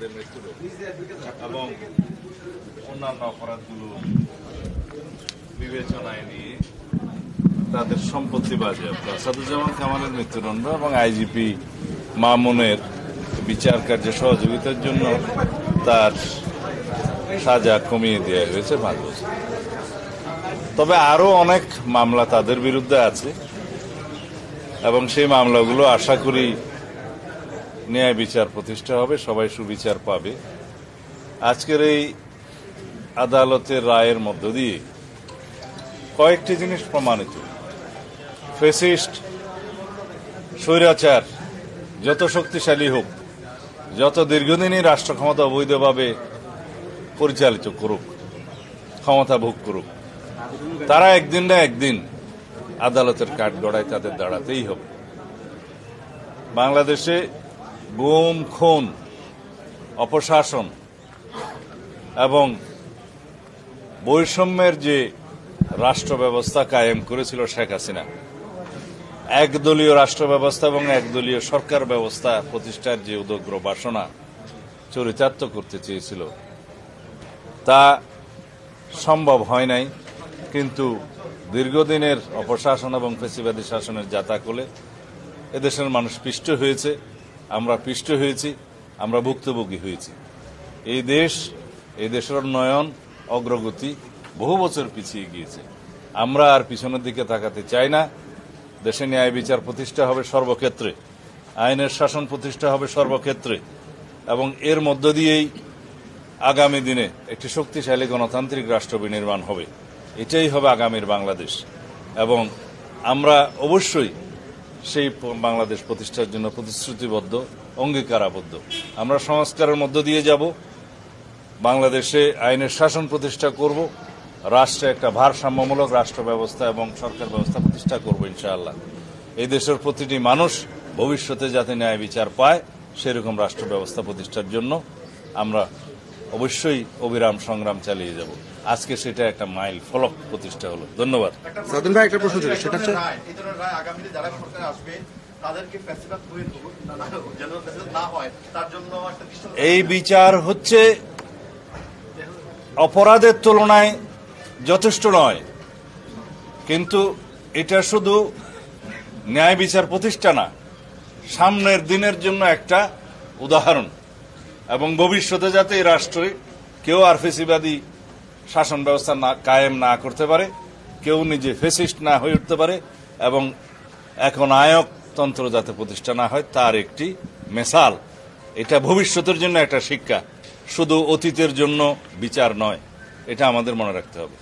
তাদের মৃত্যু এবং অন্যান্য অপরাধগুলো বিবেচনায় নিয়ে তাদের সম্পত্তি বাজেয়াপ্ত, আসাদুজ্জামান কামালের মৃত্যুদণ্ড এবং আইজিপি মামুনের বিচার কার্যে সহযোগিতার জন্য তার সাজা কমিয়ে দেওয়া হয়েছে 5 বছর। তবে আরো অনেক মামলা তাদের বিরুদ্ধে আছে এবং সেই মামলাগুলো আশা করি ন্যায় বিচার প্রতিষ্ঠা হবে, সবাই সুবিচার পাবে। আজকের এই আদালতের রায়ের মধ্য দিয়ে কয়েকটি জিনিস প্রমাণিত। ফ্যাসিস্ট স্বৈরাচার যত শক্তিশালী হোক, যত দীর্ঘদিনই রাষ্ট্র ক্ষমতা অবৈধভাবে পরিচালিত করুক, ক্ষমতা ভোগ করুক, তারা একদিন না একদিন আদালতের কাঠগড়ায় তাদের দাঁড়াতেই হবে। বাংলাদেশে গুম, খুন, অপশাসন এবং বৈষম্যের যে রাষ্ট্র ব্যবস্থা কায়েম করেছিল শেখ হাসিনা, একদলীয় রাষ্ট্র ব্যবস্থা এবং একদলীয় সরকার ব্যবস্থা প্রতিষ্ঠার যে উদগ্র বাসনা চরিতার্থ করতে চেয়েছিল, তা সম্ভব হয় নাই। কিন্তু দীর্ঘদিনের অপশাসন এবং ফ্যাসিবাদী শাসনের জাতাকলে এদেশের মানুষ পিষ্ট হয়েছে, আমরা পিষ্ট হয়েছি, আমরা ভুক্তভোগী হয়েছি। এই দেশের উন্নয়ন অগ্রগতি বহু বছর পিছিয়ে গিয়েছে। আমরা আর পিছনের দিকে তাকাতে চাই না। দেশে ন্যায় বিচার প্রতিষ্ঠা হবে সর্বক্ষেত্রে, আইনের শাসন প্রতিষ্ঠা হবে সর্বক্ষেত্রে এবং এর মধ্য দিয়েই আগামী দিনে একটি শক্তিশালী গণতান্ত্রিক রাষ্ট্র বিনির্মাণ হবে। এটাই হবে আগামীর বাংলাদেশ এবং আমরা অবশ্যই সেই বাংলাদেশ প্রতিষ্ঠার জন্য প্রতিশ্রুতিবদ্ধ, অঙ্গীকারাবদ্ধ। আমরা সংস্কারের মধ্য দিয়ে যাব, বাংলাদেশে আইনের শাসন প্রতিষ্ঠা করব, রাষ্ট্রে একটা ভারসাম্যমূলক রাষ্ট্র ব্যবস্থা এবং সরকার ব্যবস্থা প্রতিষ্ঠা করব ইনশাআল্লাহ। এই দেশের প্রতিটি মানুষ ভবিষ্যতে যাতে ন্যায় বিচার পায় সেরকম রাষ্ট্র ব্যবস্থা প্রতিষ্ঠার জন্য আমরা অবশ্যই অবিরাম সংগ্রাম চালিয়ে যাব। আজকে সেটা একটা মাইল ফলক প্রতিষ্ঠা হলো। ধন্যবাদ। সাদুন ভাই, একটা প্রশ্ন ছিল, সেটা হচ্ছে এই বিচার হচ্ছে অপরাধের তুলনায় যথেষ্ট নয়, কিন্তু এটা শুধু ন্যায় বিচার প্রতিষ্ঠা না, সামনের দিনের জন্য একটা উদাহরণ এবং ভবিষ্যতে যাতে এই রাষ্ট্রে কেউ আর ফ্যাসিবাদী শাসন ব্যবস্থা কায়েম না করতে পারে, কেউ নিজে ফ্যাসিস্ট না হয়ে উঠতে পারে এবং এখন নায়কতন্ত্র যাতে প্রতিষ্ঠা না হয় তার একটি মেসাল। এটা ভবিষ্যতের জন্য একটা শিক্ষা, শুধু অতীতের জন্য বিচার নয়। এটা আমাদের মনে রাখতে হবে।